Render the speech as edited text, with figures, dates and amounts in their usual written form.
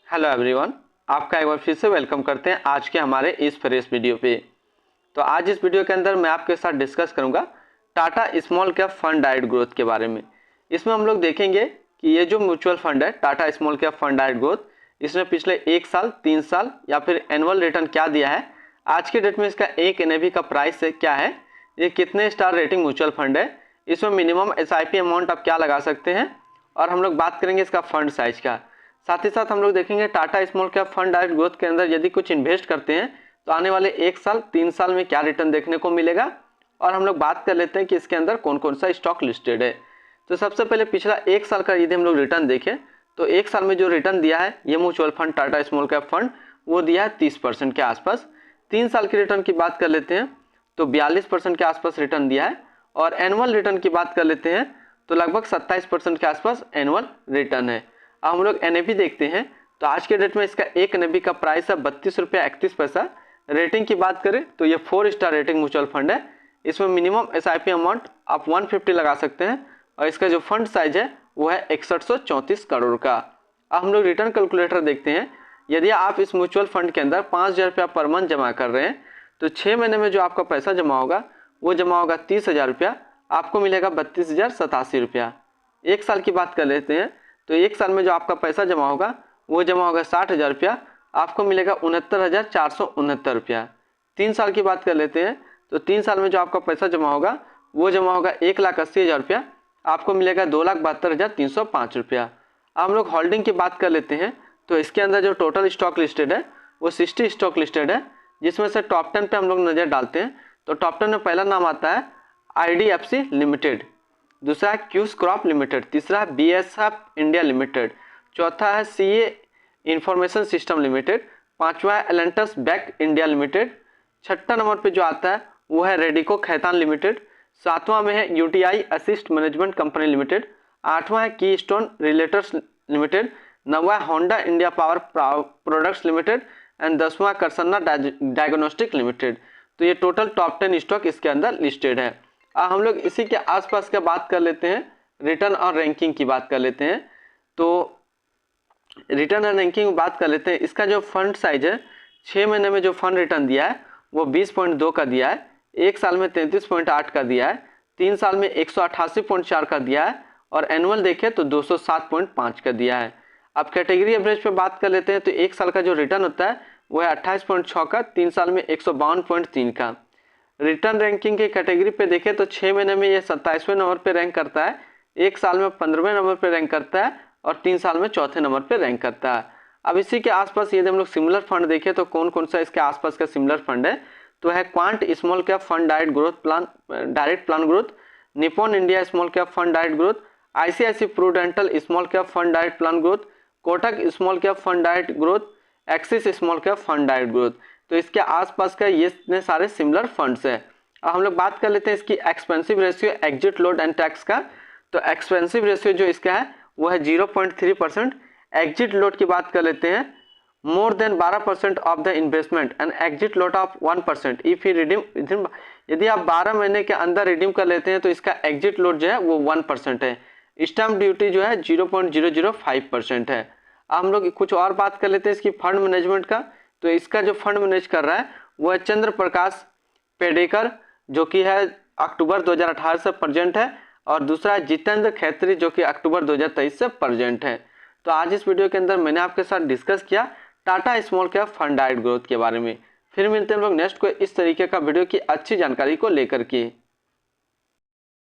Hello everyone, आपका एक बार फिर से वेलकम करते हैं आज के हमारे इस फ्रेश वीडियो पे। तो आज इस वीडियो के अंदर मैं आपके साथ डिस्कस करूंगा Tata small cap fund direct growth के बारे में। इसमें हम लोग देखेंगे कि ये जो म्यूचुअल फंड है Tata small cap fund direct growth, इसने पिछले 1 साल, 3 साल या फिर एनुअल रिटर्न क्या दिया है, आज के डेट में इसका एक एनएवी का प्राइस क्या है, ये कितने स्टार रेटिंग म्यूचुअल फंड है, इसमें मिनिमम एसआईपी अमाउंट आप क्या लगा सकते हैं, और हम लोग बात करेंगे इसका फंड साइज का। साथ ही साथ हम लोग देखेंगे Tata small cap fund direct growth के अंदर यदि कुछ इन्वेस्ट करते हैं तो आने वाले 1 साल, 3 साल में क्या रिटर्न देखने को मिलेगा, और हम लोग बात कर लेते हैं कि इसके अंदर कौन कौन सा स्टॉक लिस्टेड है। तो सबसे पहले पिछला 1 साल का यदि हम लोग रिटर्न देखें तो 1 साल में जो रिटर्न दिया है ये mutual fund Tata small cap fund वो दिया है 30% के आसपास। 3 साल की रिटर्न की बात कर लेते हैं तो 42% के आसपास रिटर्न दिया है, और एनुअल रिटर्न की बात कर लेते हैं तो लगभग 27% के आसपास एनुअल रिटर्न है। अब हम लोग एनएवी देखते हैं तो आज के डेट में इसका एक एनएवी का प्राइस है 32 रुपया 31 पैसा। रेटिंग की बात करें तो ये 4 स्टार रेटिंग म्यूचुअल फंड है। इसमें मिनिमम एसआईपी अमाउंट आप 150 लगा सकते हैं, और इसका जो फंड साइज है वो है 6134 करोड़ का। अब हम लोग रिटर्न कैलकुलेटर देखते हैं। यदि आप इस म्यूचुअल फंड के अंदर 5000 रुपया पर मंथ जमा कर रहे हैं तो 6 महीने में जो आपका पैसा जमा होगा वो जमा होगा 30,000 रुपया, आपको मिलेगा 32,087 रुपया। 1 साल की बात कर लेते हैं तो 1 साल में जो आपका पैसा जमा होगा वो जमा होगा 60,000 रुपया, आपको मिलेगा 69,469 रुपया। 3 साल की बात कर लेते हैं तो 3 साल में जो आपका पैसा जमा होगा वो जमा होगा 1,80,000 रुपया, आपको मिलेगा 2,72,305 रुपया। अब हम लोग होल्डिंग की बात कर लेते हैं तो इसके अंदर जो टोटल स्टॉक लिस्टेड है वो 60 स्टॉक लिस्टेड है, जिसमें से टॉप 10 पे हम लोग नज़र डालते हैं तो टॉप 10 में पहला नाम आता है IDFC लिमिटेड, दूसरा है क्यूज क्रॉप लिमिटेड, तीसरा है BSF इंडिया लिमिटेड, चौथा है CA इंफॉर्मेशन सिस्टम लिमिटेड, पांचवा है एलेंटस बैक इंडिया लिमिटेड, छठा नंबर पे जो आता है वो है रेडिको खैतान लिमिटेड, सातवां में है UTI asset management company limited, आठवां है की स्टोन रिलेटर्स लिमिटेड, नौवां Honda India power products limited and 10वां करसन्ना डायग्नोस्टिक लिमिटेड। तो ये टोटल टॉप 10 स्टॉक इसके अंदर लिस्टेड है। हम लोग इसी के आसपास का बात कर लेते हैं, रिटर्न और रैंकिंग की बात कर लेते हैं। तो रिटर्न और रैंकिंग में बात कर लेते हैं। इसका जो फंड साइज है 6 महीने में जो फंड रिटर्न दिया है वो 20.2 का दिया है, 1 साल में 33.8 का दिया है, 3 साल में 188.4 का दिया है, और एनुअल देखें तो 207.5 का दिया है। अब कैटेगरी एवरेज पे बात कर लेते हैं तो 1 साल का जो रिटर्न होता है वो है 28.6 का, 3 साल में 152.3 का। रिटर्न रैंकिंग की कैटेगरी पे देखें तो 6 महीने में ये 27वें नंबर पे रैंक करता है, 1 साल में 15वें नंबर पे रैंक करता है, और 3 साल में चौथे नंबर पे रैंक करता है। अब इसी के आसपास यदि हम लोग सिमिलर फंड देखें तो कौन कौन सा इसके आसपास का सिमिलर फंड है, तो है quant small cap fund direct plan growth, Nippon India small cap fund direct growth, ICICI Prudential small cap fund direct plan growth, Kotak small cap fund direct growth, axis small cap fund direct growth. तो इसके आसपास का ये इतने सारे similar funds हैं। अब हम लोग बात कर लेते हैं इसकी expensive ratio, exit load and tax का। तो एक्सपेंसिव रेशियो जो इसका है वो है 0.3%। एग्जिट लोड की बात कर लेते हैं, more than 12% of the investment and exit load of 1% if he redeem. यदि आप 12 महीने के अंदर रिडीम कर लेते हैं तो इसका एग्जिट लोड जो है वो 1% है। स्टैम्प ड्यूटी जो है 0.005% है। अब हम लोग कुछ और बात कर लेते हैं इसकी फंड मैनेजमेंट का। तो इसका जो फंड मैनेज कर रहा है वो है चंद्र प्रकाश पेडेकर, जो कि है अक्टूबर 2018 से प्रेजेंट है, और दूसरा है जितेंद्र खैत्री जो कि अक्टूबर 2023 से प्रेजेंट है। तो आज इस वीडियो के अंदर मैंने आपके साथ डिस्कस किया Tata small cap fund direct growth के बारे में। फिर मिलते हैं हम लोग नेक्स्ट को इस तरीके का वीडियो की अच्छी जानकारी को लेकर के।